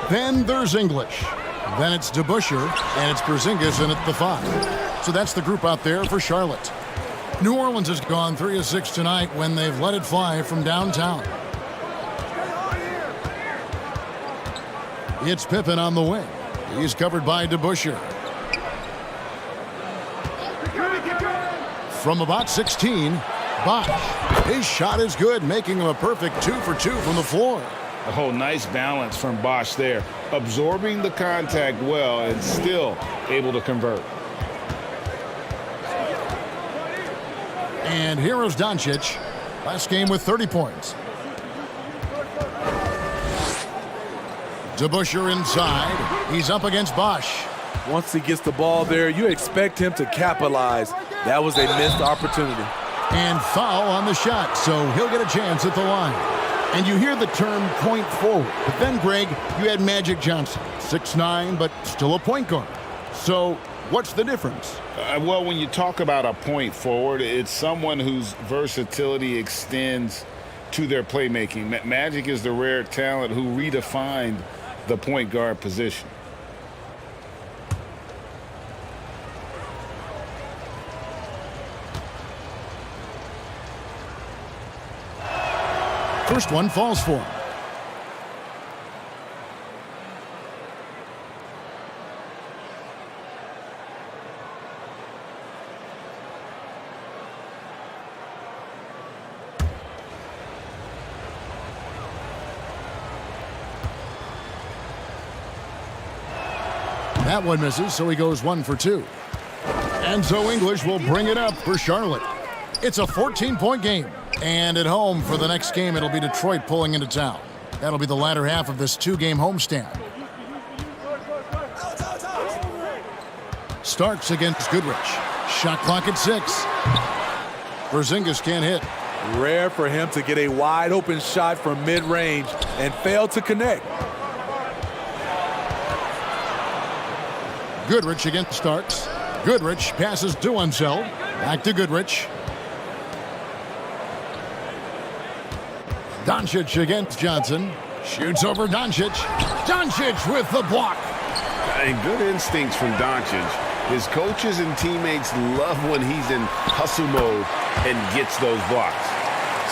Then there's English. Then it's DeBusschere, and it's Porzingis in at the 5. So that's the group out there for Charlotte. New Orleans has gone 3 of 6 tonight when they've let it fly from downtown. It's Pippen on the wing. He's covered by DeBusschere. From about 16, Bosh. His shot is good, making him a perfect 2 for 2 from the floor. Oh, nice balance from Bosh there. Absorbing the contact well and still able to convert. And here is Doncic. Last game with 30 points. DeBusschere inside. He's up against Bosh. Once he gets the ball there, you expect him to capitalize. That was a missed opportunity. And foul on the shot, so he'll get a chance at the line. And you hear the term point forward. But then, Greg, you had Magic Johnson, 6'9", but still a point guard. So what's the difference? Well, when you talk about a point forward, it's someone whose versatility extends to their playmaking. Magic is the rare talent who redefined the point guard position. First one falls for him. That one misses, so he goes 1 for 2. And so English will bring it up for Charlotte. It's a 14-point game. And at home for the next game, it'll be Detroit pulling into town. That'll be the latter half of this 2-game homestand. Starks against Goodrich. Shot clock at 6. Porzingis can't hit. Rare for him to get a wide-open shot from mid-range and fail to connect. Goodrich against Starks. Goodrich passes to Unseld. Back to Goodrich. Doncic against Johnson. Shoots over Doncic. Doncic with the block. And good instincts from Doncic. His coaches and teammates love when he's in hustle mode and gets those blocks.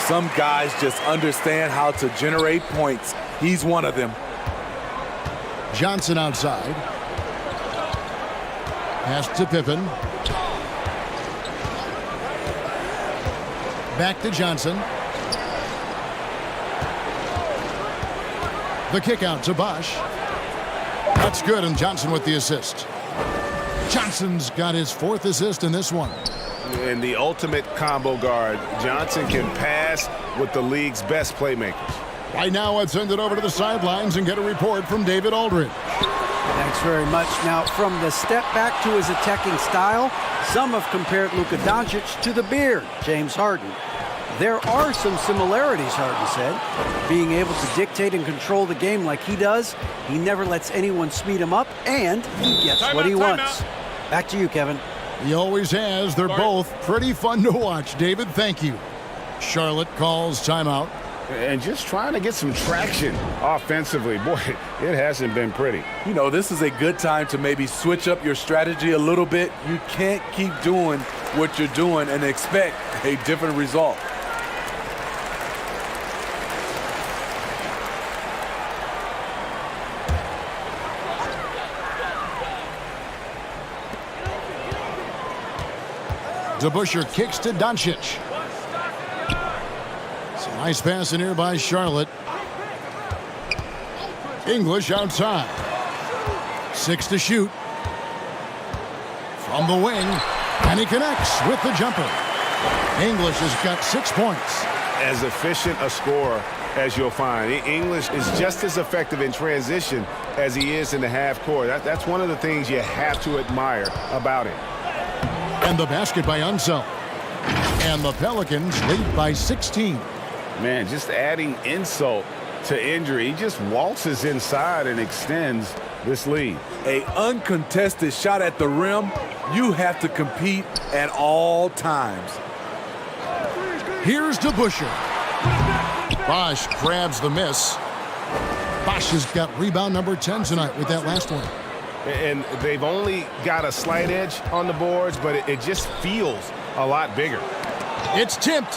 Some guys just understand how to generate points. He's one of them. Johnson outside. Pass to Pippen. Back to Johnson. The kick out to Bosh. That's good, and Johnson with the assist. Johnson's got his 4th assist in this one. And the ultimate combo guard. Johnson can pass with the league's best playmakers. Right now, let's send it over to the sidelines and get a report from David Aldridge. Thanks very much. Now, from the step back to his attacking style, some have compared Luka Doncic to the Beard, James Harden. There are some similarities, Harden said. Being able to dictate and control the game like he does, he never lets anyone speed him up, and he gets what he wants. Back to you, Kevin. He always has. They're both pretty fun to watch. David, thank you. Charlotte calls timeout. And just trying to get some traction offensively. Boy, it hasn't been pretty. You know, this is a good time to maybe switch up your strategy a little bit. You can't keep doing what you're doing and expect a different result. DeBusschere kicks to Doncic. It's a nice pass in here by Charlotte. English outside. 6 to shoot. From the wing. And he connects with the jumper. English has got 6 points. As efficient a scorer as you'll find. English is just as effective in transition as he is in the half court. That's one of the things you have to admire about him. And the basket by Unseld. And the Pelicans lead by 16. Man, just adding insult to injury. He just waltzes inside and extends this lead. An uncontested shot at the rim, you have to compete at all times. Here's DeBusschere. Bosh grabs the miss. Bosch has got rebound number 10 tonight with that last one. And they've only got a slight edge on the boards, but it just feels a lot bigger. It's tipped.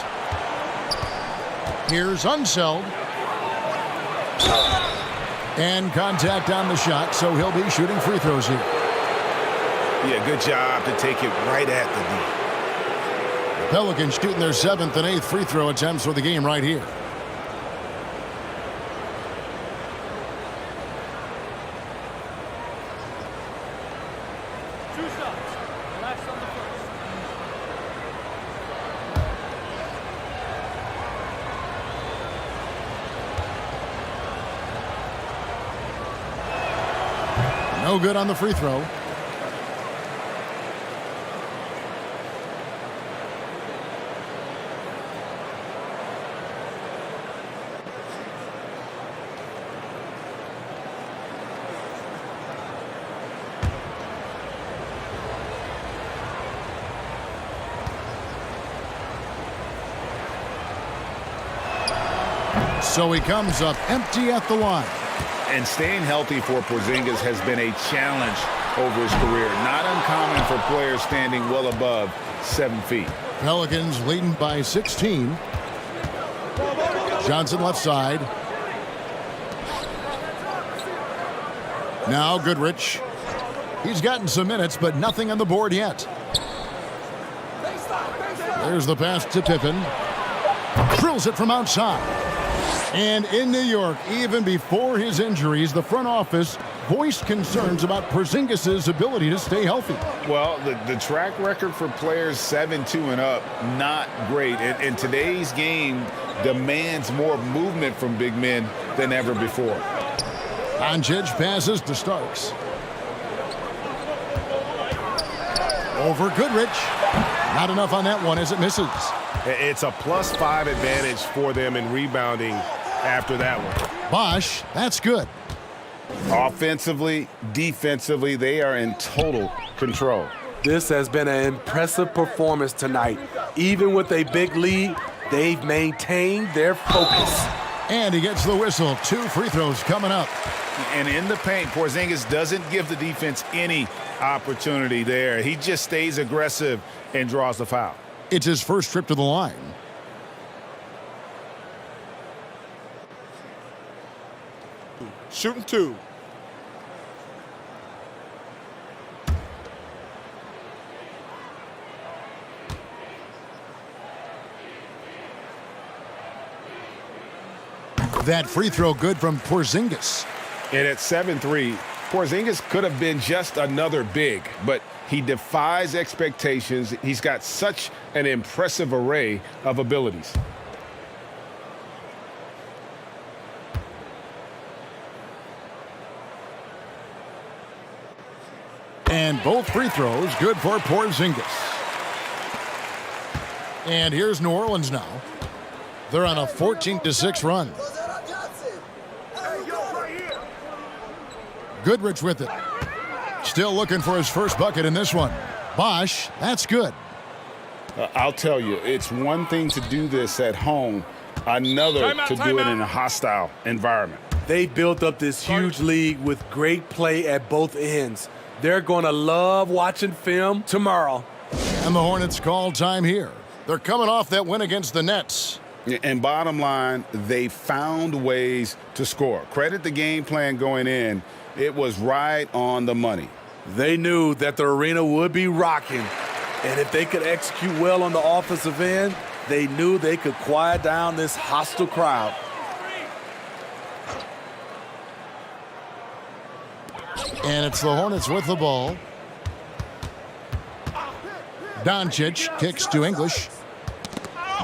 Here's Unseld. And contact on the shot, so he'll be shooting free throws here. Yeah, good job to take it right at the D. Pelicans shooting their 7th and 8th free throw attempts for the game right here. No good on the free throw. So he comes up empty at the line. And staying healthy for Porzingis has been a challenge over his career. Not uncommon for players standing well above 7 feet. Pelicans leading by 16. Johnson left side. Now Goodrich. He's gotten some minutes, but nothing on the board yet. There's the pass to Pippen. Drills it from outside. And in New York, even before his injuries, the front office voiced concerns about Porzingis' ability to stay healthy. Well, the track record for players 7-2 and up, not great. And today's game demands more movement from big men than ever before. Doncic passes to Starks. Over Goodrich. Not enough on that one as it misses. It's a +5 advantage for them in rebounding after that one. Bosch, that's good. Offensively, defensively, they are in total control. This has been an impressive performance tonight. Even with a big lead, they've maintained their focus. And he gets the whistle. 2 free throws coming up. And in the paint, Porzingis doesn't give the defense any opportunity there. He just stays aggressive and draws the foul. It's his first trip to the line. Shooting 2. That free throw good from Porzingis. And at 7-3, Porzingis could have been just another big, but he defies expectations. He's got such an impressive array of abilities. And both free throws good for Porzingis. And here's New Orleans now. They're on a 14-6 run. Goodrich with it. Still looking for his first bucket in this one. Bosch, that's good. I'll tell you, it's one thing to do this at home, another to do it in a hostile environment. They built up this huge lead with great play at both ends. They're going to love watching film tomorrow. And the Hornets call time here. They're coming off that win against the Nets. And bottom line, they found ways to score. Credit the game plan going in. It was right on the money. They knew that the arena would be rocking. And if they could execute well on the offensive end, they knew they could quiet down this hostile crowd. And it's the Hornets with the ball. Doncic kicks to English.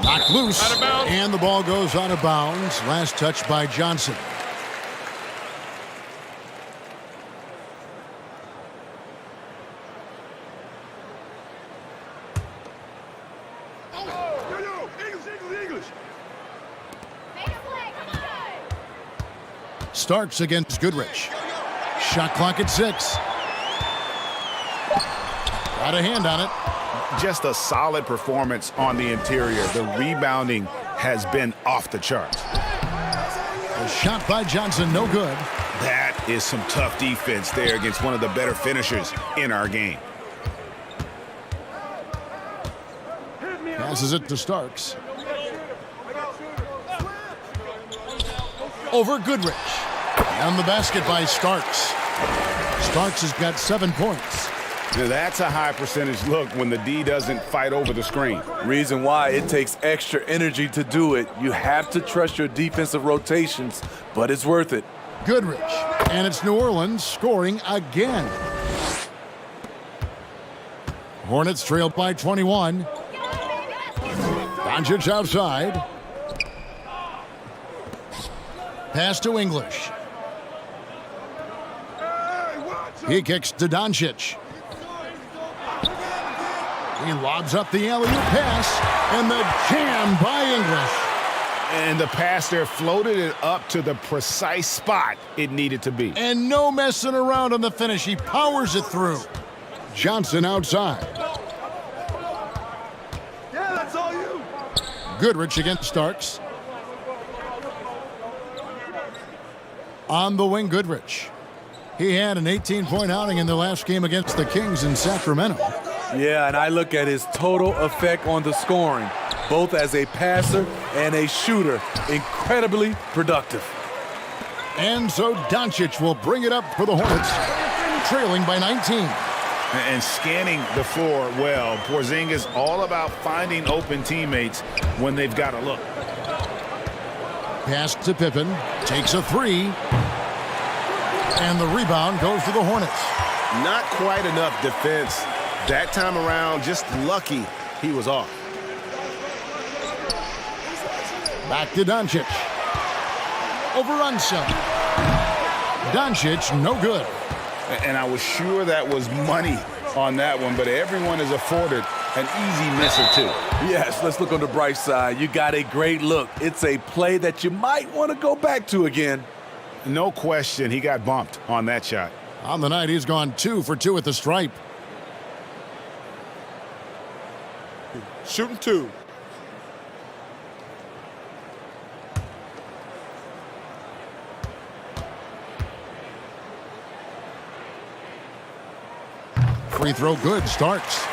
Knocked loose. And the ball goes out of bounds. Last touch by Johnson. Starks against Goodrich. Shot clock at 6. Got a hand on it. Just a solid performance on the interior. The rebounding has been off the charts. A shot by Johnson, no good. That is some tough defense there against one of the better finishers in our game. Passes it to Starks. Over Goodrich. And the basket by Starks. Starks has got 7 points. Now, that's a high percentage look when the D doesn't fight over the screen. Reason why it takes extra energy to do it. You have to trust your defensive rotations, but it's worth it. Goodrich. And it's New Orleans scoring again. Hornets trailed by 21. Doncic outside. Pass to English. He kicks to Doncic. He lobs up the alley-oop pass, and the jam by English. And the pass there floated it up to the precise spot it needed to be. And no messing around on the finish. He powers it through. Johnson outside. Yeah, that's all you. Goodrich against Starks. On the wing, Goodrich. He had an 18-point outing in the last game against the Kings in Sacramento. Yeah, and I look at his total effect on the scoring, both as a passer and a shooter. Incredibly productive. And so Doncic will bring it up for the Hornets, trailing by 19. And scanning the floor well. Porzingis all about finding open teammates when they've got a look. Pass to Pippen, takes a three, and the rebound goes to the Hornets. Not quite enough defense. That time around, just lucky he was off. Back to Doncic. Over Unser. Doncic, no good. And I was sure that was money on that one, but everyone is afforded an easy misser too. Yes, let's look on the bright side. You got a great look. It's a play that you might want to go back to again. No question, he got bumped on that shot. On the night, he's gone 2 for 2 at the stripe. Shooting 2. Free throw good, Starks.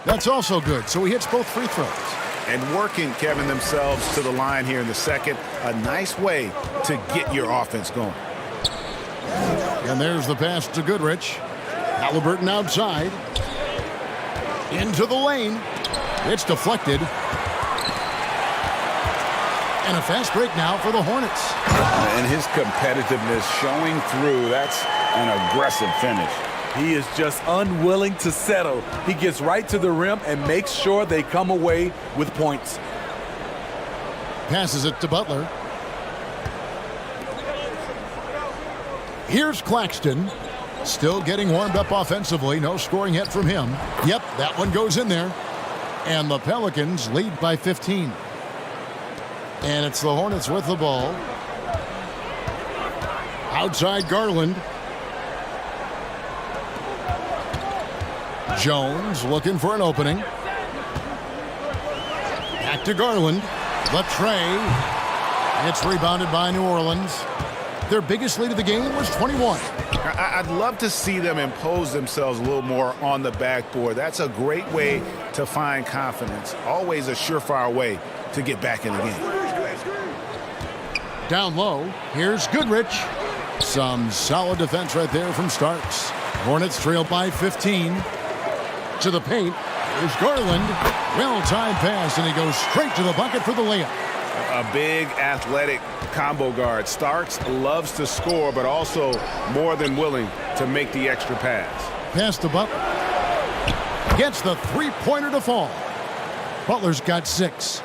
That's also good, so he hits both free throws. And working, Kevin, themselves to the line here in the second. A nice way to get your offense going. And there's the pass to Goodrich. Halliburton outside. Into the lane. It's deflected. And a fast break now for the Hornets. And his competitiveness showing through. That's an aggressive finish. He is just unwilling to settle. He gets right to the rim and makes sure they come away with points. Passes it to Butler. Here's Claxton. Still getting warmed up offensively. No scoring yet from him. Yep, that one goes in there. And the Pelicans lead by 15. And it's the Hornets with the ball. Outside Garland. Jones looking for an opening. Back to Garland. The tray. It's rebounded by New Orleans. Their biggest lead of the game was 21. I'd love to see them impose themselves a little more on the backboard. That's a great way to find confidence. Always a surefire way to get back in the game. Down low, here's Goodrich. Some solid defense right there from Starks. Hornets trail by 15. To the paint. Here's Garland. Well-timed pass, and he goes straight to the bucket for the layup. A big athletic combo guard. Starks loves to score, but also more than willing to make the extra pass. Pass to Butler. Gets the three-pointer to fall. Butler's got 6.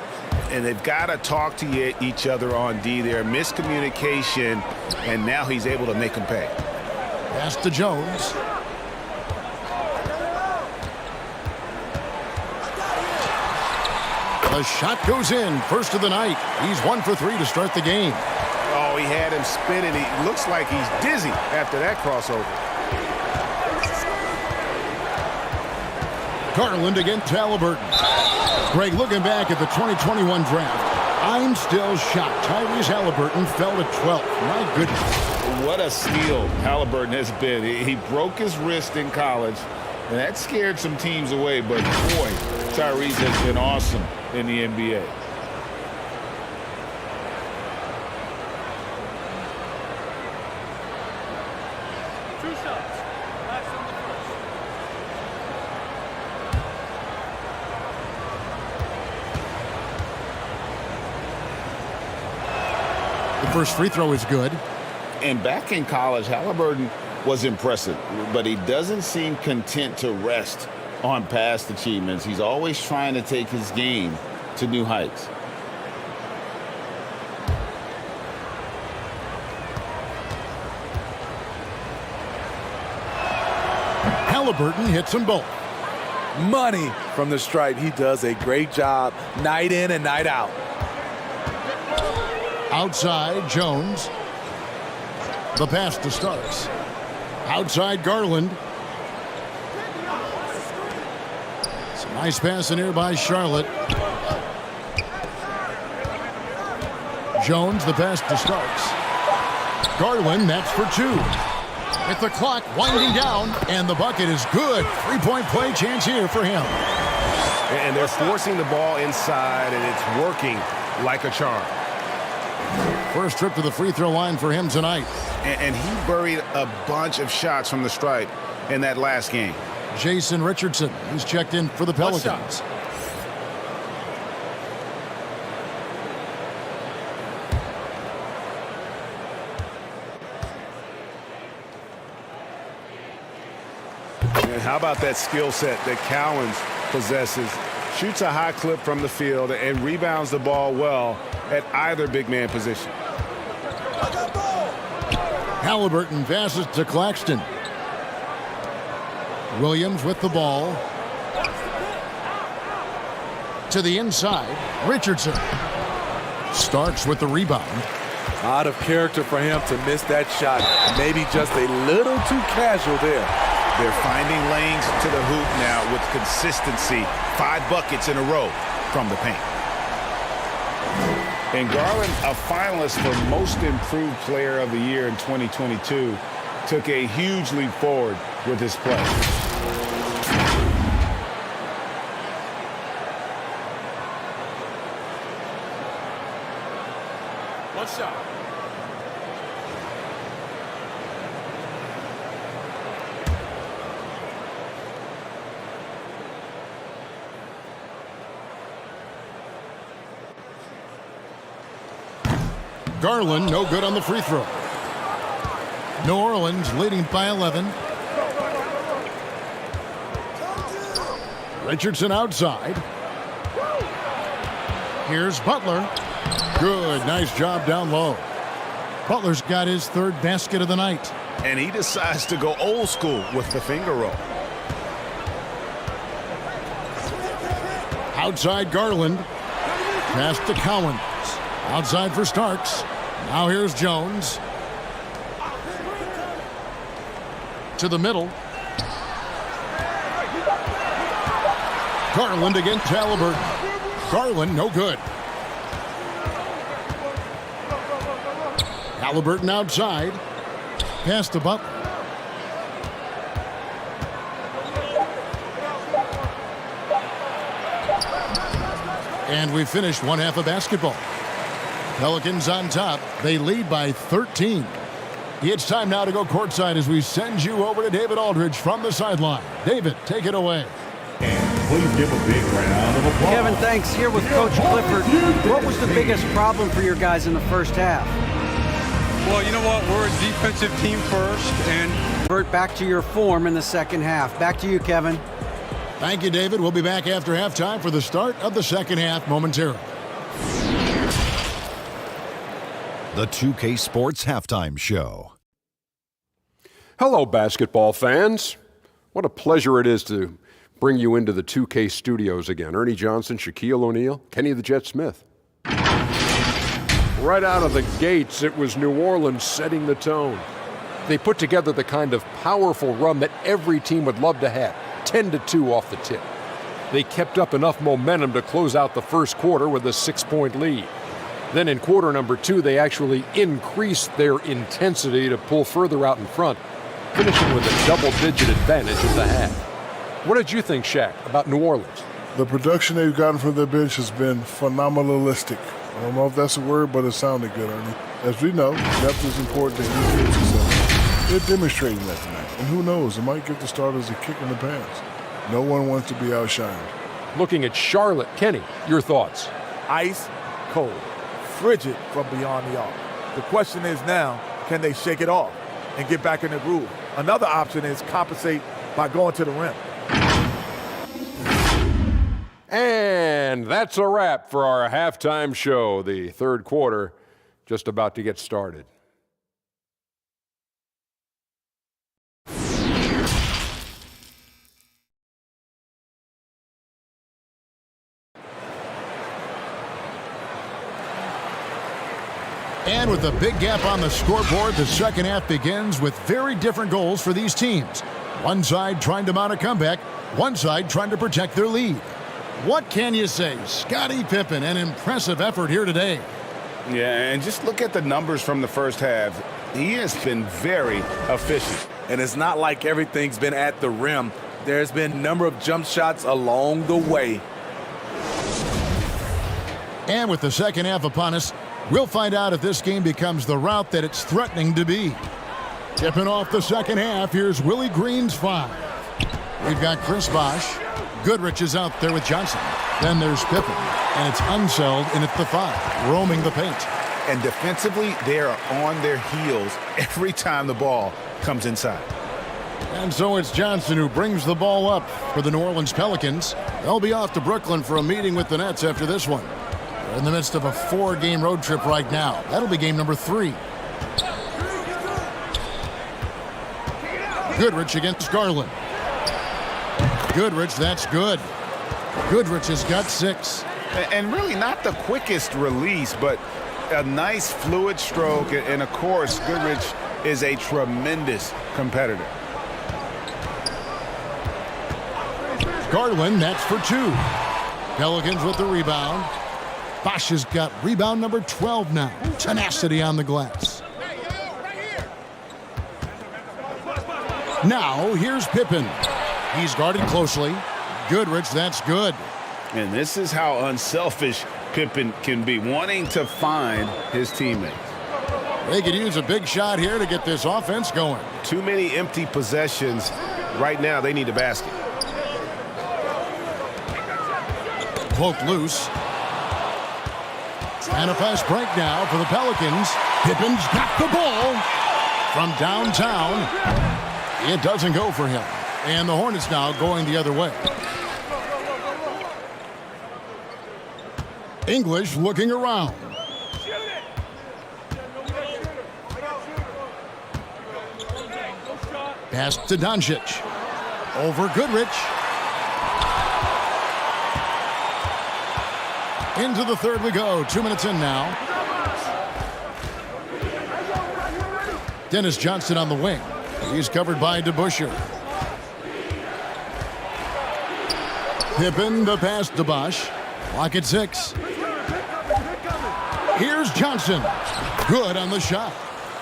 And they've got to talk to each other on D there. Miscommunication, and now he's able to make them pay. Pass to Jones. The shot goes in. First of the night. He's 1 for 3 to start the game. Oh, he had him spinning. He looks like he's dizzy after that crossover. Garland against Halliburton. Greg, looking back at the 2021 draft, I'm still shocked. Tyrese Halliburton fell to 12th. My goodness. What a steal Halliburton has been. He broke his wrist in college, and that scared some teams away. But, boy, Tyrese has been awesome in the NBA. The first free throw is good. And back in college, Halliburton was impressive, but he doesn't seem content to rest on past achievements. He's always trying to take his game to new heights. Halliburton hits them both. Money from the stripe. He does a great job night in and night out. Outside, Jones. The pass to Starks. Outside, Garland. It's a nice pass in here by Charlotte. Jones, the pass to Starks. Garland, that's for 2. With the clock winding down, and the bucket is good. 3-point play chance here for him. And they're forcing the ball inside, and it's working like a charm. First trip to the free throw line for him tonight. And he buried a bunch of shots from the stripe in that last game. Jason Richardson, who's checked in for the Pelicans. And how about that skill set that Cowens possesses? Shoots a high clip from the field and rebounds the ball well at either big man position. Halliburton passes to Claxton. Williams with the ball. To the inside, Richardson. Starks with the rebound. Out of character for him to miss that shot. Maybe just a little too casual there. They're finding lanes to the hoop now with consistency. 5 buckets in a row from the paint. And Garland, a finalist for Most Improved Player of the Year in 2022, took a huge leap forward with his play. One shot. Garland, no good on the free throw. New Orleans leading by 11. Richardson outside. Here's Butler. Good, nice job down low. Butler's got his 3rd basket of the night. And he decides to go old school with the finger roll. Outside Garland. Pass to Cowens. Outside for Starks. Now here's Jones. To the middle. Garland against Halliburton. Garland, no good. Halliburton outside. Pass to Butler. And we finished one half of basketball. Pelicans on top. They lead by 13. It's time now to go courtside as we send you over to David Aldridge from the sideline. David, take it away. And please give a big round of applause. Kevin, thanks. Here with Coach Clifford. What was the biggest problem for your guys in the first half? Well, you know what? We're a defensive team first, and Revert back to your form in the second half. Back to you, Kevin. Thank you, David. We'll be back after halftime for the start of the second half momentarily. The 2K Sports Halftime Show. Hello, basketball fans. What a pleasure it is to bring you into the 2K studios again. Ernie Johnson, Shaquille O'Neal, Kenny the Jet Smith. Right out of the gates, it was New Orleans setting the tone. They put together the kind of powerful run that every team would love to have, 10-2 off the tip. They kept up enough momentum to close out the first quarter with a 6-point lead. Then in quarter number 2, they actually increased their intensity to pull further out in front, finishing with a double-digit advantage at the half. What did you think, Shaq, about New Orleans? The production they've gotten from their bench has been phenomenalistic. I don't know if that's a word, but it sounded good, Ernie. As we know, depth is important to any team's success. They're demonstrating that tonight. And who knows, it might give the starters a kick in the pants. No one wants to be outshined. Looking at Charlotte, Kenny, your thoughts? Ice cold, frigid from beyond the arc. The question is now, can they shake it off and get back in the groove? Another option is compensate by going to the rim. And that's a wrap for our halftime show. The third quarter just about to get started. And with a big gap on the scoreboard, the second half begins with very different goals for these teams. One side trying to mount a comeback, one side trying to protect their lead. What can you say? Scottie Pippen, an impressive effort here today. Yeah, and just look at the numbers from the first half. He has been very efficient. And it's not like everything's been at the rim. There's been a number of jump shots along the way. And with the second half upon us, we'll find out if this game becomes the route that it's threatening to be. Tipping off the second half, here's Willie Green's 5. We've got Chris Bosh. Goodrich is out there with Johnson. Then there's Pippen, and it's Unseld in at the 5, roaming the paint. And defensively, they are on their heels every time the ball comes inside. And so it's Johnson who brings the ball up for the New Orleans Pelicans. They'll be off to Brooklyn for a meeting with the Nets after this one. They're in the midst of a 4-game road trip right now. That'll be game number 3. Goodrich against Garland. Goodrich, that's good. Goodrich has got 6. And really not the quickest release, but a nice fluid stroke. And of course, Goodrich is a tremendous competitor. Garland, that's for 2. Pelicans with the rebound. Bosh has got rebound number 12 now. Tenacity on the glass. Now, here's Pippen. He's guarded closely. Goodrich, that's good. And this is how unselfish Pippen can be, wanting to find his teammates. They could use a big shot here to get this offense going. Too many empty possessions. Right now, they need a basket. Poked loose. And a fast break now for the Pelicans. Pippen's got the ball from downtown. It doesn't go for him. And the Hornets now going the other way. English looking around. Pass to Doncic. Over Goodrich. Into the third we go. 2 minutes in now. Dennis Johnson on the wing. He's covered by DeBusschere. Pippen, the pass to Bosh. Clock at 6. Here's Johnson. Good on the shot.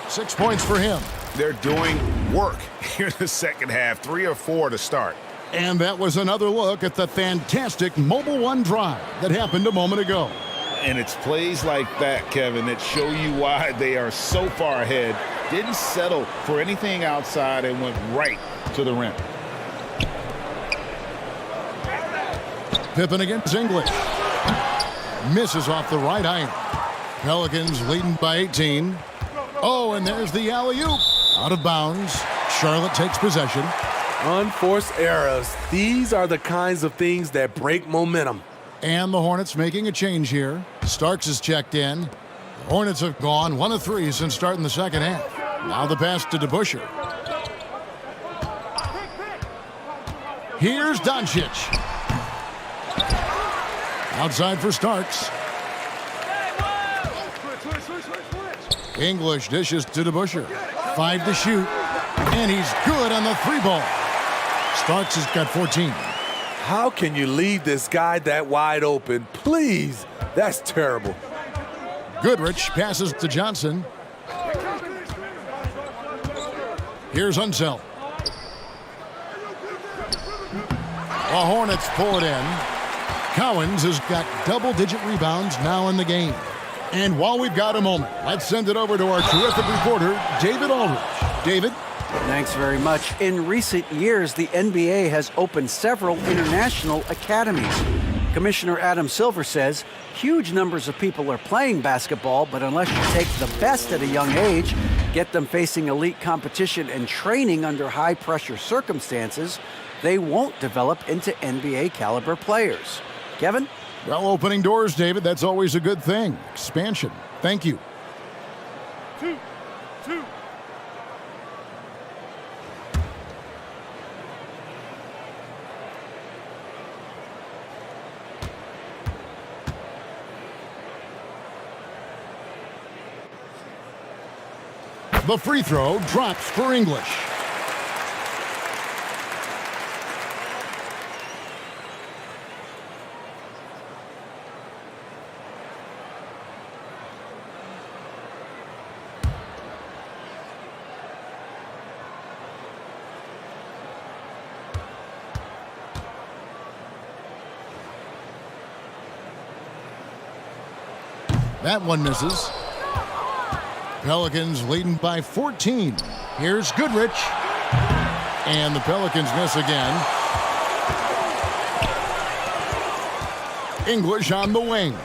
6 points for him. They're doing work here in the second half. 3 or 4 to start. And that was another look at the fantastic Mobile One drive that happened a moment ago. And it's plays like that, Kevin, that show you why they are so far ahead. Didn't settle for anything outside and went right to the rim. Pippen against English. Misses off the right iron. Pelicans leading by 18. Oh, and there's the alley-oop. Out of bounds. Charlotte takes possession. Unforced errors. These are the kinds of things that break momentum. And the Hornets making a change here. Starks is checked in. The Hornets have gone 1 of 3 since starting the second half. Now the pass to DeBusschere. Here's Doncic. Outside for Starks. English dishes to DeBusschere. 5 to shoot. And he's good on the 3-ball. Starks has got 14. How can you leave this guy that wide open? Please. That's terrible. Goodrich passes to Johnson. Here's Unseld. The Hornets pull it in. Cowens has got double-digit rebounds now in the game. And while we've got a moment, let's send it over to our terrific reporter, David Aldridge. David? Thanks very much. In recent years, the NBA has opened several international academies. Commissioner Adam Silver says huge numbers of people are playing basketball, but unless you take the best at a young age, get them facing elite competition and training under high-pressure circumstances, they won't develop into NBA-caliber players. Kevin? Well, opening doors, David, that's always a good thing. Expansion. Thank you. 2. The free throw drops for English. That one misses. Pelicans leading by 14. Here's Goodrich. And the Pelicans miss again. English on the wing.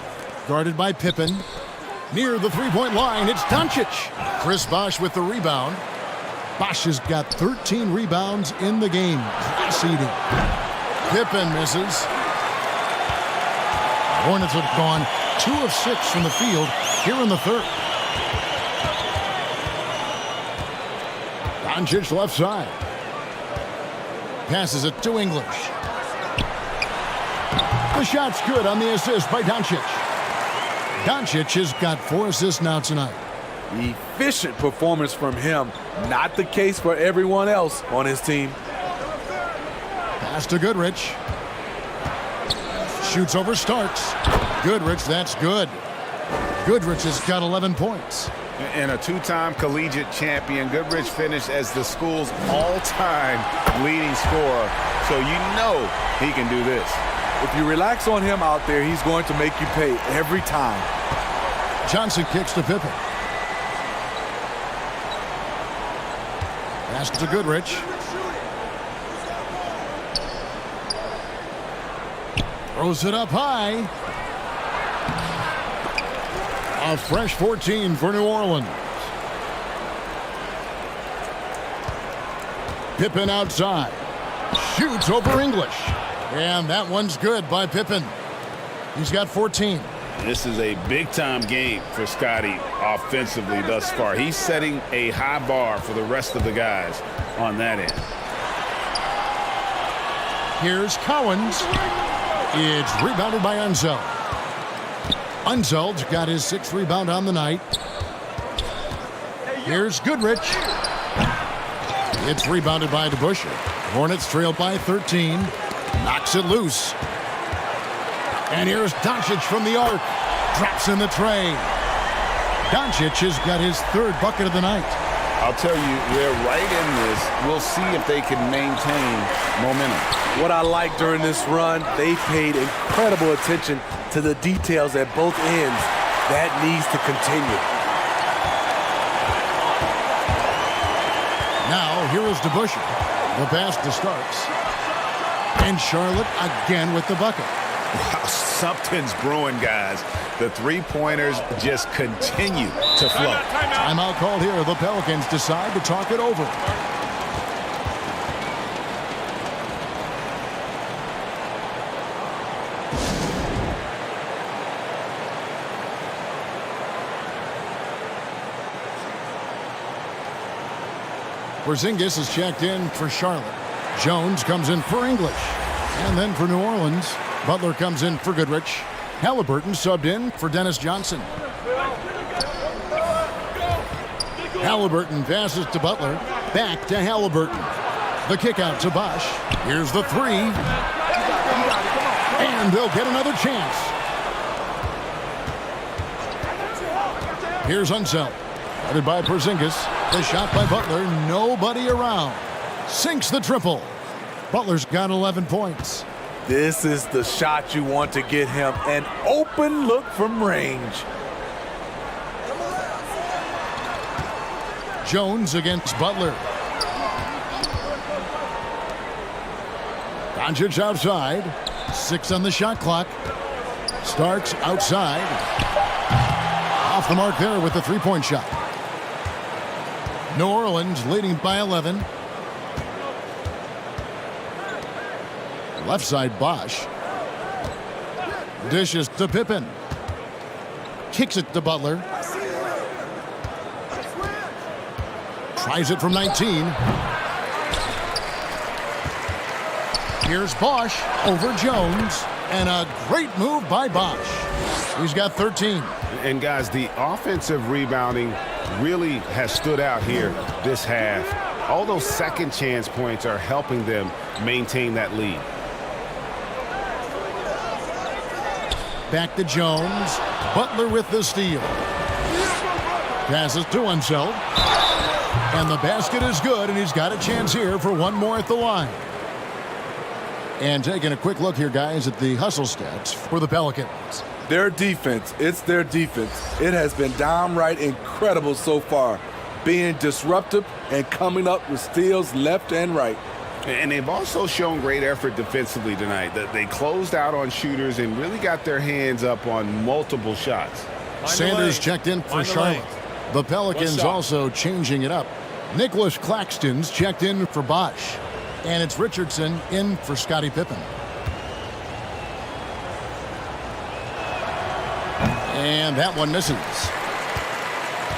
Guarded by Pippen. Near the three-point line, it's Doncic. Chris Bosh with the rebound. Bosh has got 13 rebounds in the game. Class-eating. Pippen misses. Hornets have gone 2 of 6 from the field here in the third. Doncic left side. Passes it to English. The shot's good on the assist by Doncic. Doncic has got 4 assists now tonight. Efficient performance from him. Not the case for everyone else on his team. Pass to Goodrich. Shoots over Starks. Goodrich, that's good. Goodrich has got 11 points. And a 2-time collegiate champion, Goodrich finished as the school's all-time leading scorer. So you know he can do this. If you relax on him out there, he's going to make you pay every time. Johnson kicks to Pippen. Pass to Goodrich. Throws it up high. A fresh 14 for New Orleans. Pippen outside. Shoots over English. And that one's good by Pippen. He's got 14. This is a big-time game for Scotty offensively thus far. He's setting a high bar for the rest of the guys on that end. Here's Cowens. It's rebounded by Unseld. Unseld's got his 6th rebound on the night. Here's Goodrich. It's rebounded by DeBusschere. Hornets trail by 13. Knocks it loose. And here's Doncic from the arc. Drops in the tray. Doncic has got his 3rd bucket of the night. I'll tell you, they're right in this. We'll see if they can maintain momentum. What I like during this run, they paid incredible attention to the details at both ends. That needs to continue. Now, here is DeBusschere. The pass to Starks. And Charlotte again with the bucket. Wow, something's brewing, guys. The three-pointers just continue to flow. Timeout called here. The Pelicans decide to talk it over. Porzingis is checked in for Charlotte. Jones comes in for English. And then for New Orleans, Butler comes in for Goodrich. Halliburton subbed in for Dennis Johnson. Halliburton passes to Butler. Back to Halliburton. The kick out to Bosch. Here's the three. And they'll get another chance. Here's Unseld. Headed by Porzingis. The shot by Butler. Nobody around. Sinks the triple. Butler's got 11 points. This is the shot you want to get him. An open look from range. Jones against Butler. Doncic outside. 6 on the shot clock. Starks outside. Off the mark there with the three-point shot. New Orleans leading by 11. Left side Bosch. Dishes to Pippen. Kicks it to Butler. Tries it from 19. Here's Bosch over Jones. And a great move by Bosch. He's got 13. And guys, the offensive rebounding really has stood out here this half. All those second chance points are helping them maintain that lead. Back to Jones. Butler with the steal. Passes to Unseld. And the basket is good, and he's got a chance here for one more at the line. And taking a quick look here, guys, at the hustle stats for the Pelicans. Their defense, it's their defense. It has been downright incredible so far, being disruptive and coming up with steals left and right. And they've also shown great effort defensively tonight. They closed out on shooters and really got their hands up on multiple shots. Sanders checked in for Charlotte. The Pelicans also changing it up. Nicholas Claxton's checked in for Bosch. And it's Richardson in for Scottie Pippen. And that one misses.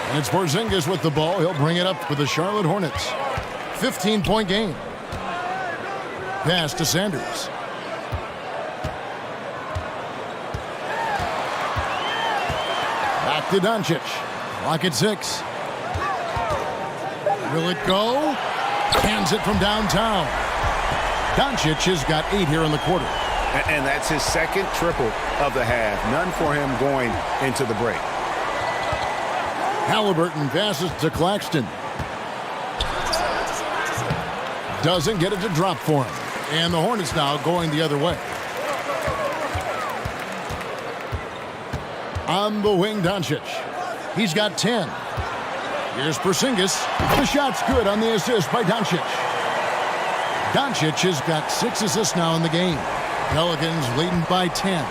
And it's Porzingis with the ball. He'll bring it up for the Charlotte Hornets. 15-point game. Pass to Sanders. Back to Doncic. Clock at 6. Will it go? Hands it from downtown. Doncic has got 8 here in the quarter. And that's his second triple of the half. None for him going into the break. Halliburton passes to Claxton. Doesn't get it to drop for him. And the Hornets now going the other way. On the wing, Doncic. He's got 10. Here's Porzingis. The shot's good on the assist by Doncic. Doncic has got 6 assists now in the game. Pelicans leading by 10.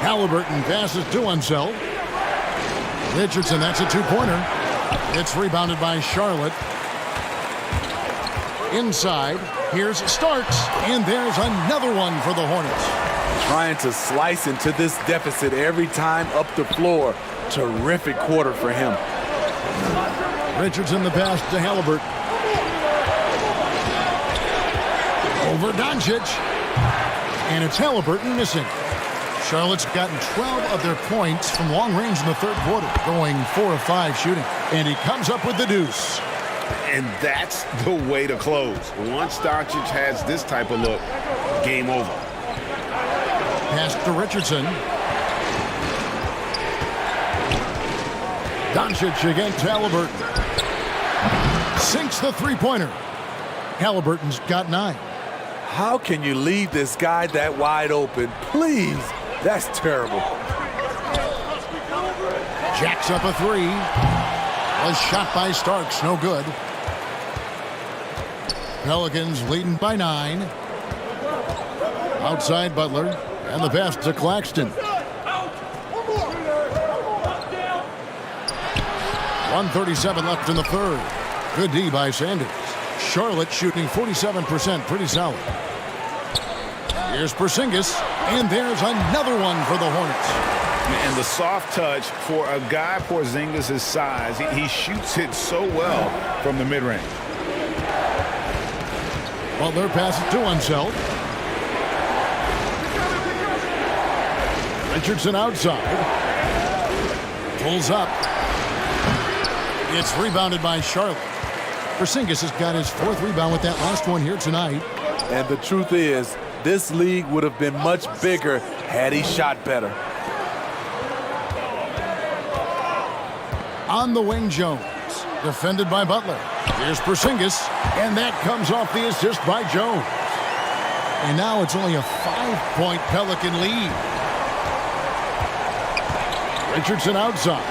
Halliburton passes to Unseld. Richardson, that's a two-pointer. It's rebounded by Charlotte. Inside, here's Starks, and there's another one for the Hornets. Trying to slice into this deficit every time up the floor. Terrific quarter for him. Richardson the pass to Halliburton. Over Doncic. And it's Halliburton missing. Charlotte's gotten 12 of their points from long range in the third quarter, going 4 of 5 shooting. And he comes up with the deuce. And that's the way to close. Once Doncic has this type of look, game over. Pass to Richardson. Doncic against Halliburton. Sinks the three-pointer. Halliburton's got 9. How can you leave this guy that wide open? Please, that's terrible. Jacks up a 3. A shot by Starks, no good. Pelicans leading by 9. Outside Butler. And the pass to Claxton. 1:37 left in the third. Good D by Sanders. Charlotte shooting 47%, pretty solid. Here's Porzingis, and there's another one for the Hornets. And the soft touch for a guy Porzingis' size, he shoots it so well from the mid-range. Butler passes to Unseld. Richardson outside. Pulls up. It's rebounded by Charlotte. Porzingis has got his 4th rebound with that last one here tonight. And the truth is, this league would have been much bigger had he shot better. On the wing, Jones. Defended by Butler. Here's Porzingis. And that comes off the assist by Jones. And now it's only a 5-point Pelican lead. Richardson outside.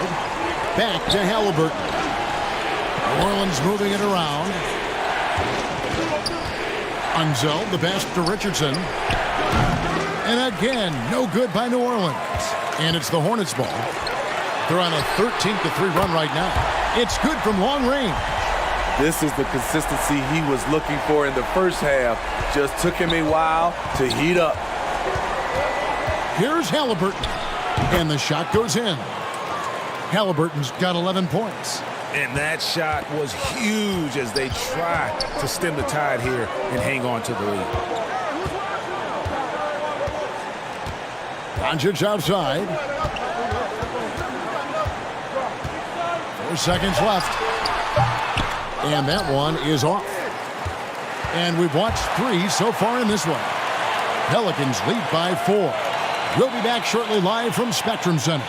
Back to Halliburton. New Orleans moving it around. Unseld, the pass to Richardson. And again, no good by New Orleans. And it's the Hornets ball. They're on a 13-3 run right now. It's good from long range. This is the consistency he was looking for in the first half. Just took him a while to heat up. Here's Halliburton. And the shot goes in. Halliburton's got 11 points. And that shot was huge as they try to stem the tide here and hang on to the lead. Doncic outside. 4 seconds left. And that one is off. And we've watched 3 so far in this one. Pelicans lead by 4. We'll be back shortly live from Spectrum Center.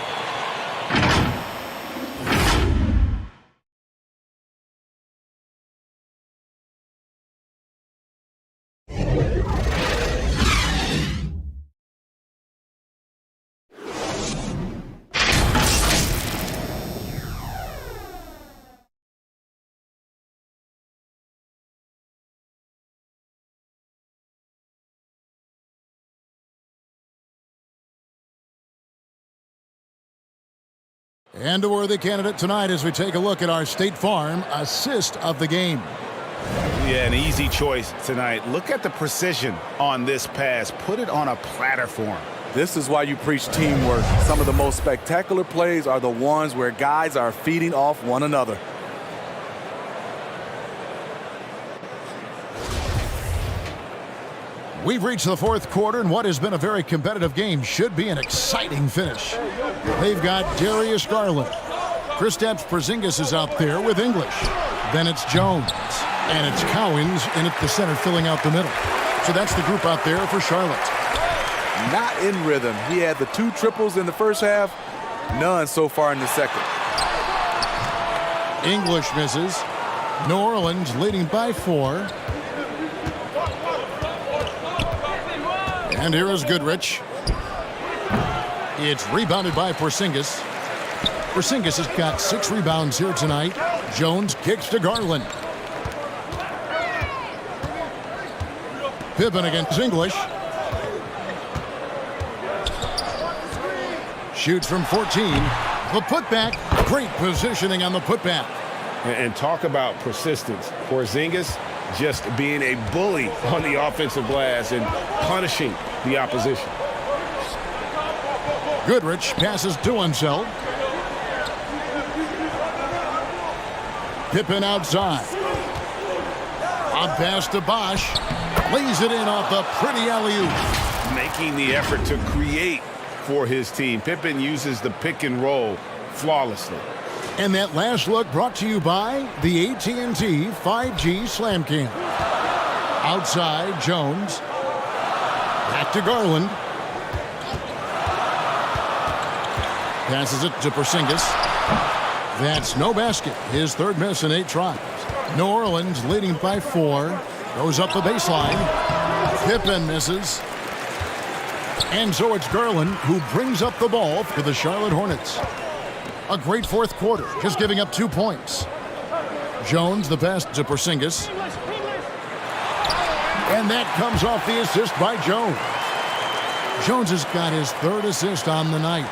And a worthy candidate tonight as we take a look at our State Farm assist of the game. Yeah, an easy choice tonight. Look at the precision on this pass. Put it on a platter for him. This is why you preach teamwork. Some of the most spectacular plays are the ones where guys are feeding off one another. We've reached the 4th quarter, and what has been a very competitive game should be an exciting finish. They've got Darius Garland. Kristaps Porzingis is out there with English. Then it's Jones. And it's Cowens in at the center filling out the middle. So that's the group out there for Charlotte. Not in rhythm. He had the 2 triples in the first half, none so far in the second. English misses. New Orleans leading by 4. And here is Goodrich. It's rebounded by Porzingis. Porzingis has got 6 rebounds here tonight. Jones kicks to Garland. Pippen against English. Shoots from 14. The putback. Great positioning on the putback. And talk about persistence. Porzingis just being a bully on the offensive glass and punishing the opposition. Goodrich passes to Unseld. Pippen outside. A pass to Bosch. Lays it in off the pretty alley-oop. Making the effort to create for his team. Pippen uses the pick and roll flawlessly. And that last look brought to you by the AT&T 5G Slam Cam. Outside, Jones. Back to Garland. Passes it to Porzingis. That's no basket. His 3rd miss in 8 tries. New Orleans leading by 4. Goes up the baseline. Pippen misses. And so it's Garland who brings up the ball for the Charlotte Hornets. A great 4th quarter, just giving up 2 points. Jones, the pass to Porzingis. And that comes off the assist by Jones. Jones has got his 3rd assist on the night.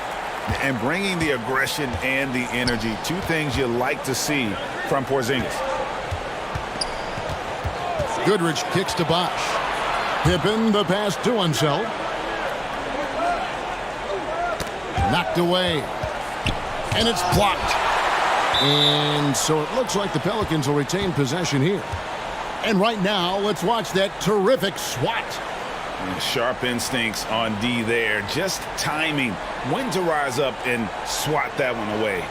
And bringing the aggression and the energy. 2 things you like to see from Porzingis. Goodrich kicks to Bosch. Pippen, the pass to Unseld. Knocked away. And it's blocked. And so it looks like the Pelicans will retain possession here. And right now, let's watch that terrific swat. Sharp instincts on D there. Just timing when to rise up and swat that one away.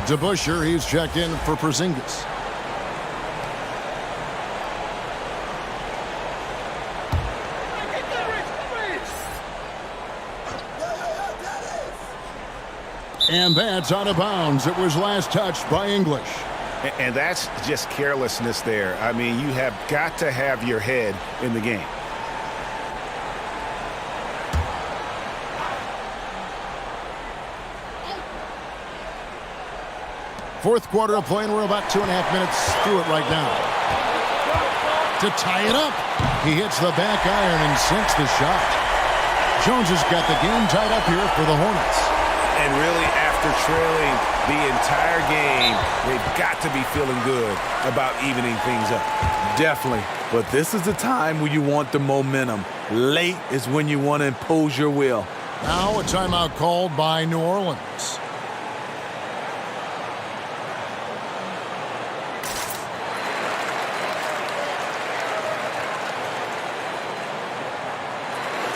DeBusschere, he's checked in for Porzingis. And that's out of bounds. It was last touched by English. And that's just carelessness there. I mean, you have got to have your head in the game. Fourth quarter of play, and we're about 2.5 minutes through it right now. To tie it up, he hits the back iron and sinks the shot. Jones has got the game tied up here for the Hornets. And really, after trailing the entire game, they've got to be feeling good about evening things up. Definitely. But this is the time when you want the momentum. Late is when you want to impose your will. Now a timeout called by New Orleans.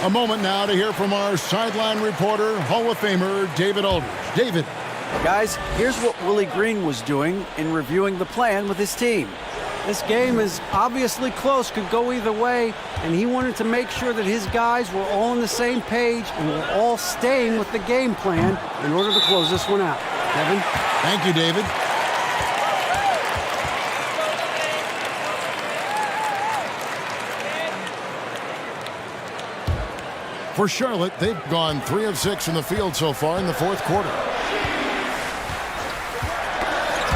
A moment now to hear from our sideline reporter, Hall of Famer David Aldridge. David. Guys, here's what Willie Green was doing in reviewing the plan with his team. This game is obviously close, could go either way, and he wanted to make sure that his guys were all on the same page and were all staying with the game plan in order to close this one out. Kevin? Thank you, David. For Charlotte, they've gone 3 of 6 from the field so far in the fourth quarter.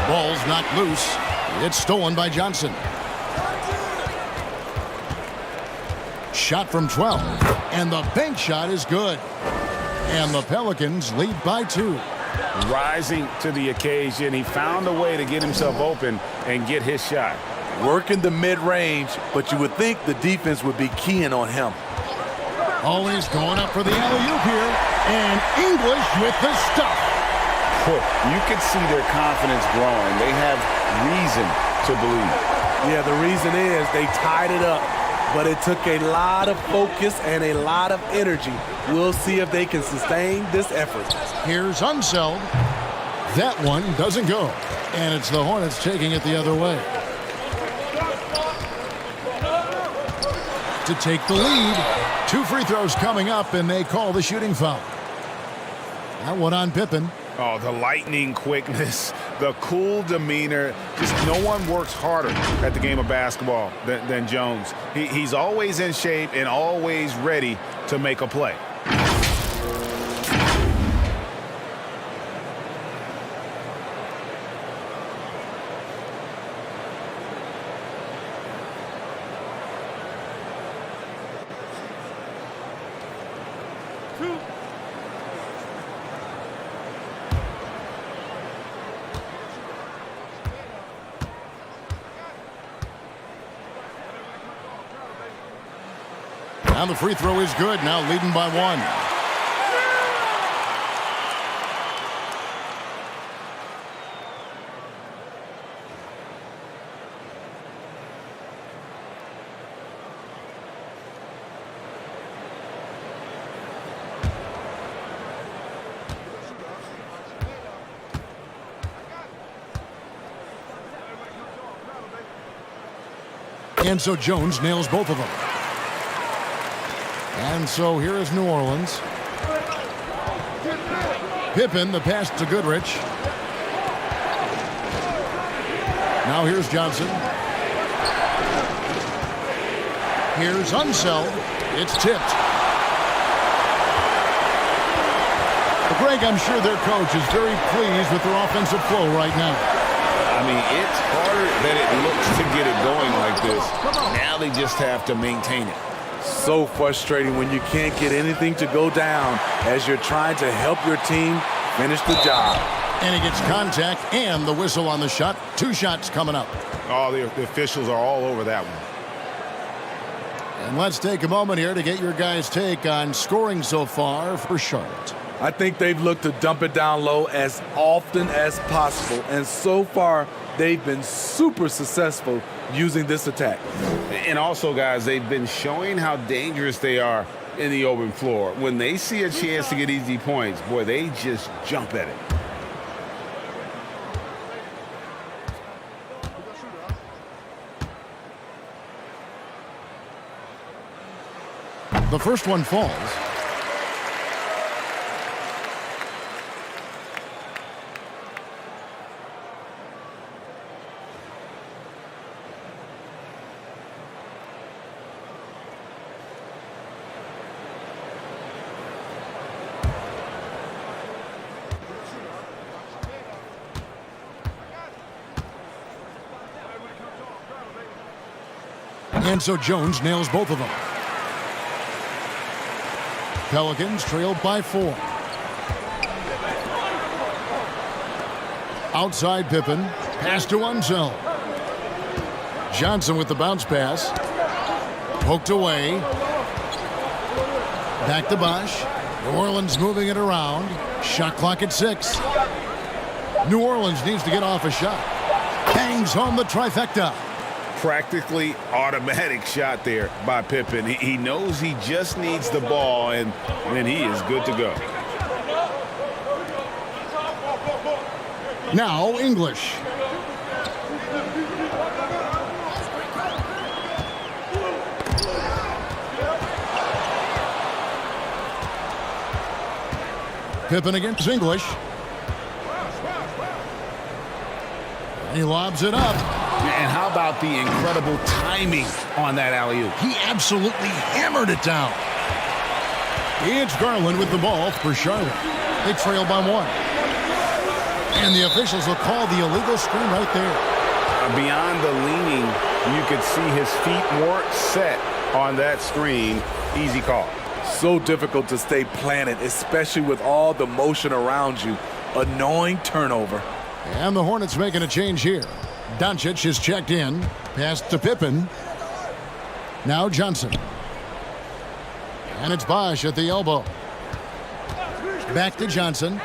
Ball's knocked loose. It's stolen by Johnson. Shot from 12. And the bank shot is good. And the Pelicans lead by 2. Rising to the occasion, he found a way to get himself open and get his shot. Working the mid-range, but you would think the defense would be keying on him. Always going up for the alley-oop here. And English with the stuff. You can see their confidence growing. They have reason to believe. Yeah, the reason is they tied it up. But it took a lot of focus and a lot of energy. We'll see if they can sustain this effort. Here's Unseld. That one doesn't go. And it's the Hornets taking it the other way. To take the lead. 2 free throws coming up, and they call the shooting foul. That one on Pippen. Oh, the lightning quickness, the cool demeanor. Just no one works harder at the game of basketball than Jones. He's always in shape and always ready to make a play. Now the free throw is good. Now leading by 1. And so Jones nails both of them. And so here is New Orleans. Pippen, the pass to Goodrich. Now here's Johnson. Here's Unseld. It's tipped. But Greg, I'm sure their coach is very pleased with their offensive flow right now. I mean, it's harder than it looks to get it going like this. Now they just have to maintain it. So frustrating when you can't get anything to go down as you're trying to help your team finish the job. And he gets contact and the whistle on the shot. 2 shots coming up. Oh, the officials are all over that one. And let's take a moment here to get your guys' take on scoring so far for Charlotte. I think they've looked to dump it down low as often as possible, and so far they've been super successful using this attack. And also, guys, they've been showing how dangerous they are in the open floor. When they see a chance to get easy points, boy, they just jump at it. The first one falls. And so Jones nails both of them. Pelicans trailed by 4. Outside Pippen. Pass to Unseld. Johnson with the bounce pass. Poked away. Back to Bosh. New Orleans moving it around. Shot clock at 6. New Orleans needs to get off a shot. Bangs home the trifecta. Practically automatic shot there by Pippen. He knows he just needs the ball, and then he is good to go. Now English. Pippen against English. And he lobs it up. And how about the incredible timing on that alley-oop? He absolutely hammered it down. It's Garland with the ball for Charlotte. They trail by 1. And the officials will call the illegal screen right there. Beyond the leaning, you could see his feet weren't set on that screen. Easy call. So difficult to stay planted, especially with all the motion around you. Annoying turnover. And the Hornets making a change here. Doncic is checked in. Pass to Pippen. Now Johnson. And it's Bosh at the elbow. Back to Johnson.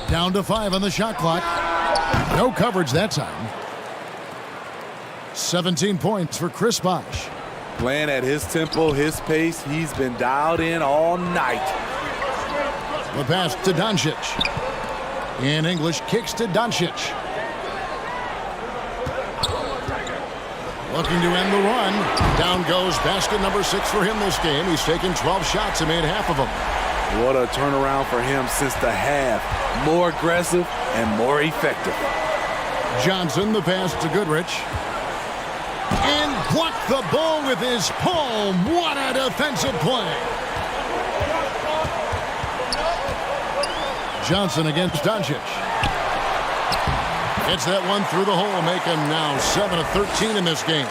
Down to 5 on the shot clock. No coverage that time. 17 points for Chris Bosh. Playing at his tempo, his pace. He's been dialed in all night. The pass to Doncic. In English, kicks to Doncic. Looking to end the run. Down goes basket number 6 for him this game. He's taken 12 shots and made half of them. What a turnaround for him since the half. More aggressive and more effective. Johnson, the pass to Goodrich. And blocked the ball with his palm. What a defensive play. Johnson against Doncic. Hits that one through the hole, making now 7 of 13 in this game.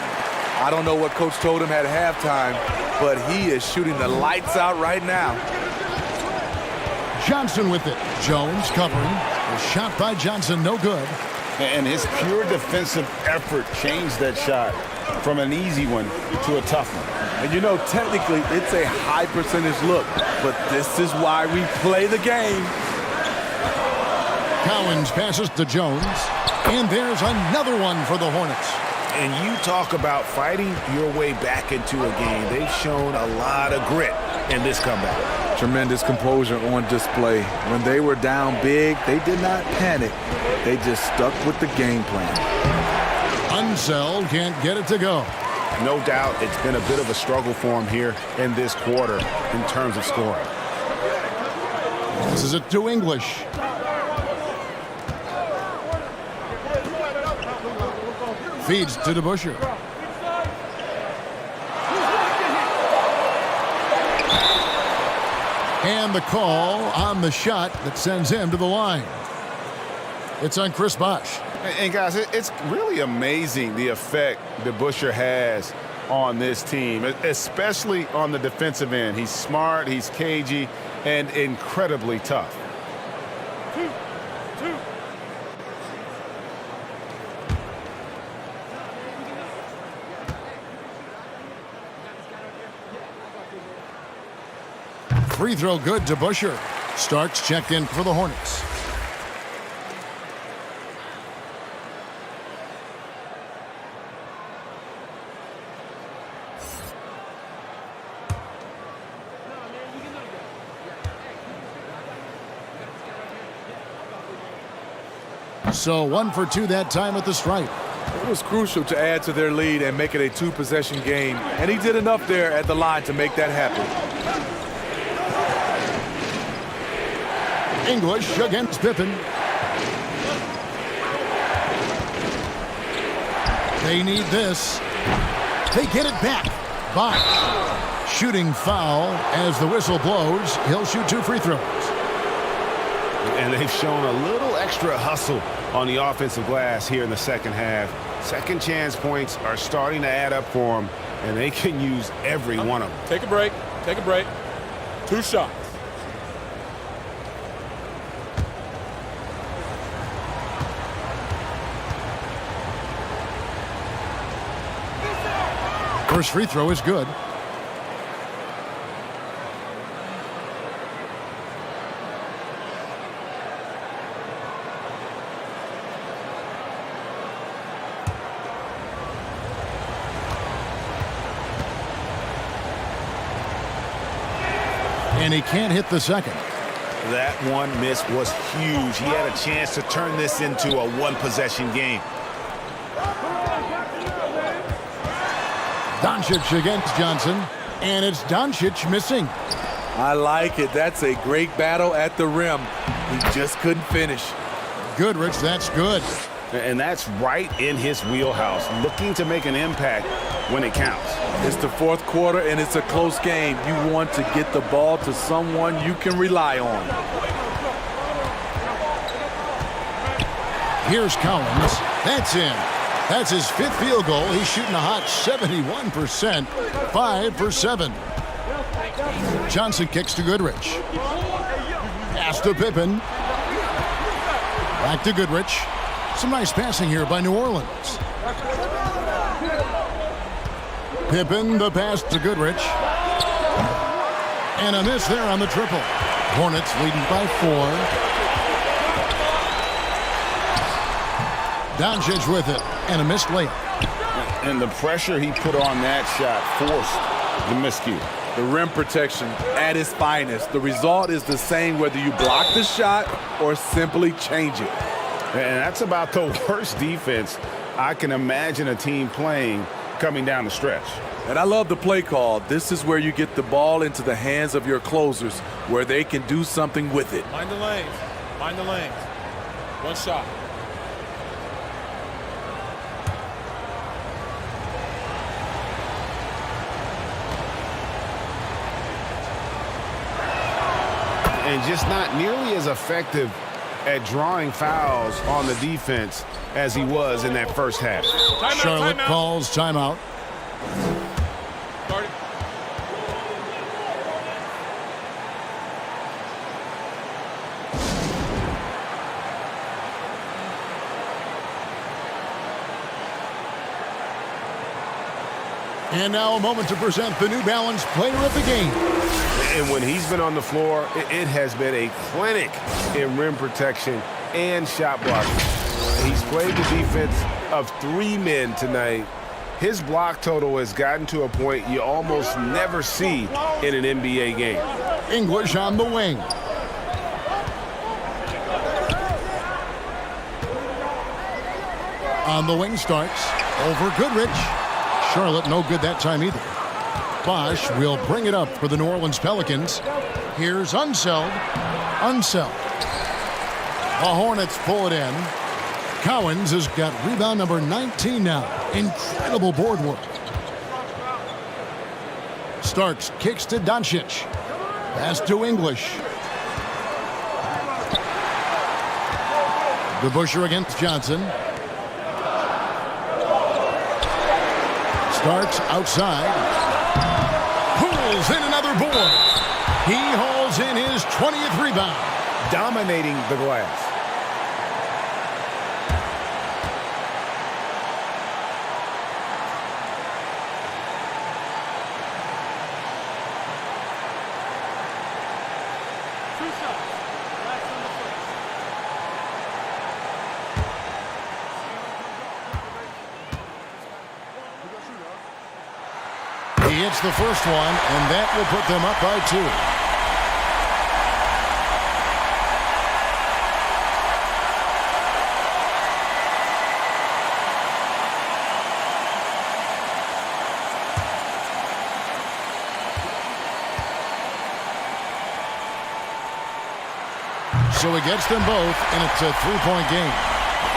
I don't know what coach told him at halftime, but he is shooting the lights out right now. Johnson with it. Jones covering. The shot by Johnson, no good. And his pure defensive effort changed that shot from an easy one to a tough one. And you know, technically, it's a high percentage look, but this is why we play the game. Cowens passes to Jones. And there's another one for the Hornets. And you talk about fighting your way back into a game. They've shown a lot of grit in this comeback. Tremendous composure on display. When they were down big, they did not panic. They just stuck with the game plan. Unseld can't get it to go. No doubt it's been a bit of a struggle for him here in this quarter in terms of scoring. This is it to English. Feeds to DeBusschere. And the call on the shot that sends him to the line. It's on Chris Bosh. And guys, it's really amazing the effect DeBusschere has on this team, especially on the defensive end. He's smart, he's cagey, and incredibly tough. Free throw good to Busher. Starks checked in for the Hornets. So 1 for 2 that time at the stripe. It was crucial to add to their lead and make it a 2-possession game, and he did enough there at the line to make that happen. English against Pippen. They need this. They get it back. Bosh. Shooting foul as the whistle blows. He'll shoot 2 free throws. And they've shown a little extra hustle on the offensive glass here in the second half. Second chance points are starting to add up for them, and they can use every one of them. Take a break. Take a break. 2 shots. First free throw is good. And he can't hit the second. That one miss was huge. He had a chance to turn this into a 1-possession game. Doncic against Johnson, and it's Doncic missing. I like it. That's a great battle at the rim. He just couldn't finish. Goodrich, that's good. And that's right in his wheelhouse, looking to make an impact when it counts. It's the fourth quarter, and it's a close game. You want to get the ball to someone you can rely on. Here's Collins. That's in. That's his 5th field goal. He's shooting a hot 71%. 5 for 7. Johnson kicks to Goodrich. Pass to Pippen. Back to Goodrich. Some nice passing here by New Orleans. Pippen, the pass to Goodrich. And a miss there on the triple. Hornets leading by 4. Doncic with it, and a missed layup. And the pressure he put on that shot forced the miscue. The rim protection at its finest. The result is the same whether you block the shot or simply change it. And that's about the worst defense I can imagine a team playing coming down the stretch. And I love the play call. This is where you get the ball into the hands of your closers, where they can do something with it. Mind the lanes. Mind the lanes. 1 shot. And just not nearly as effective at drawing fouls on the defense as he was in that first half. Charlotte calls timeout. Start it. And now a moment to present the New Balance Player of the Game. And when he's been on the floor, it has been a clinic in rim protection and shot blocking. He's played the defense of 3 men tonight. His block total has gotten to a point you almost never see in an NBA game. English on the wing. On the wing starts. Over Goodrich. Charlotte no good that time either. Bosh will bring it up for the New Orleans Pelicans. Here's Unseld. Unseld. The Hornets pull it in. Cowens has got rebound number 19 now. Incredible board work. Starks kicks to Doncic. Pass to English. DeBusschere against Johnson. Starks outside. Pulls in another board. He hauls in his 20th rebound. Dominating the glass. He hits the first one, and that will put them up by 2. So he gets them both, and it's a 3-point game.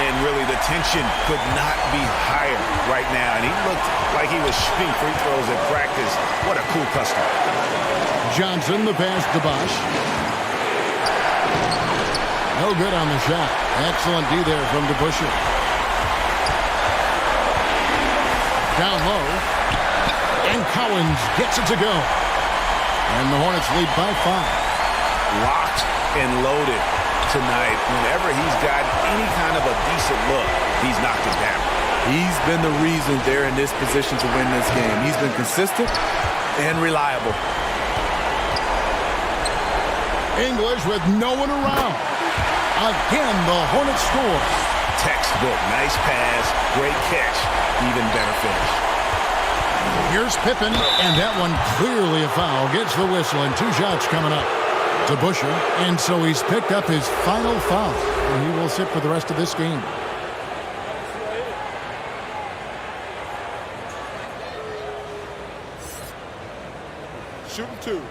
And really, the tension could not be higher right now. And he looked like he was shooting free throws at practice. What a cool customer. Johnson, the pass to Bosch. No good on the shot. Excellent D there from DeBusschere. Down low. And Cowens gets it to go. And the Hornets lead by 5. Locked and loaded tonight. Whenever he's got any kind of a decent look, he's knocked it down. He's been the reason they're in this position to win this game. He's been consistent and reliable. English with no one around. Again, the Hornets score. Textbook. Nice pass. Great catch. Even better finish. Here's Pippen, and that one clearly a foul. Gets the whistle, and 2 shots coming up to Busher, and so he's picked up his final foul. And he will sit for the rest of this game. Shooting 2.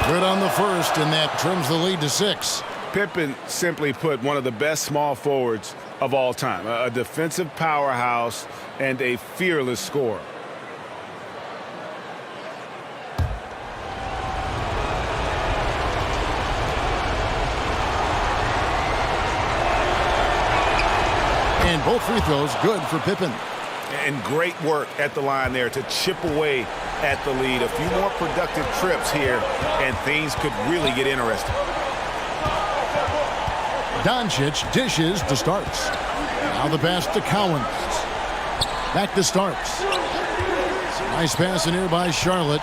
Good on the first, and that trims the lead to 6. Pippen, simply put, one of the best small forwards of all time. A defensive powerhouse and a fearless scorer. And both free throws good for Pippen. And great work at the line there to chip away at the lead. A few more productive trips here, and things could really get interesting. Doncic dishes to Starks. Now the pass to Cowens. Back to Starks. Nice pass in here by Charlotte.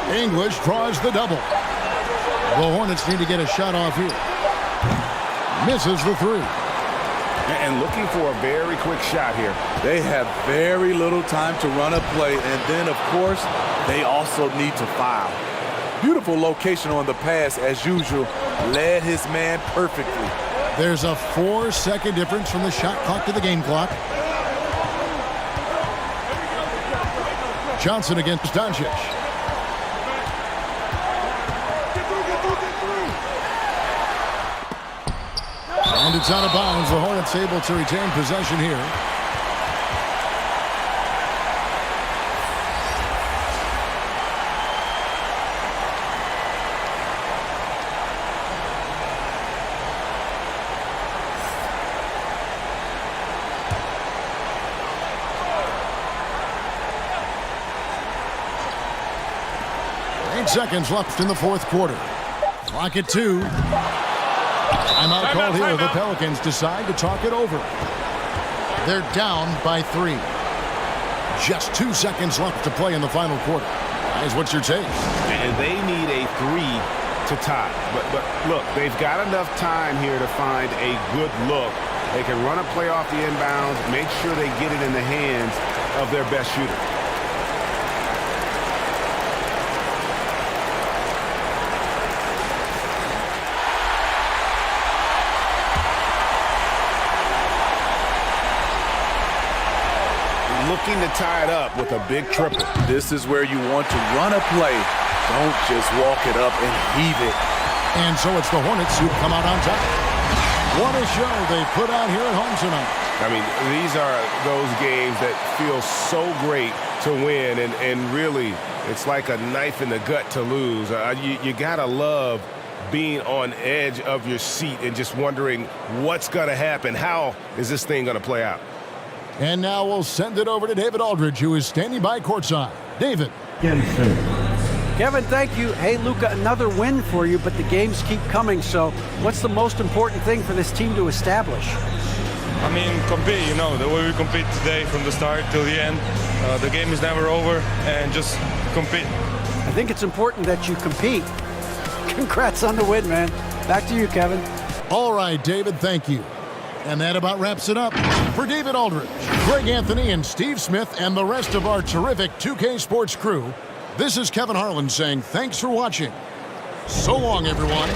English draws the double. The Hornets need to get a shot off here. Misses the 3. And looking for a very quick shot here. They have very little time to run a play, and then, of course, they also need to foul. Beautiful location on the pass, as usual. Led his man perfectly. There's a 4-second difference from the shot clock to the game clock. Johnson against Doncic. And it's out of bounds. The Hornets able to retain possession here. Seconds left in the 4th quarter. Clock at 2. Timeout called here. The Pelicans decide to talk it over. They're down by 3. Just 2 seconds left to play in the final quarter. Guys, what's your take? And they need a 3 to tie. But look, they've got enough time here to find a good look. They can run a play off the inbounds, make sure they get it in the hands of their best shooter. Looking to tie it up with a big triple. This is where you want to run a play. Don't just walk it up and heave it. And so it's the Hornets who come out on top. What a show they put on here at home tonight. I mean, these are those games that feel so great to win, and really, it's like a knife in the gut to lose. You gotta love being on edge of your seat and just wondering what's gonna happen. How is this thing gonna play out? And now we'll send it over to David Aldridge, who is standing by courtside. David. Kevin, thank you. Hey, Luka, another win for you, but the games keep coming. So what's the most important thing for this team to establish? I mean, compete, you know, the way we compete today from the start till the end. The game is never over, and just compete. I think it's important that you compete. Congrats on the win, man. Back to you, Kevin. All right, David, thank you. And that about wraps it up. For David Aldridge, Greg Anthony, and Steve Smith, and the rest of our terrific 2K Sports crew, this is Kevin Harlan saying thanks for watching. So long, everyone.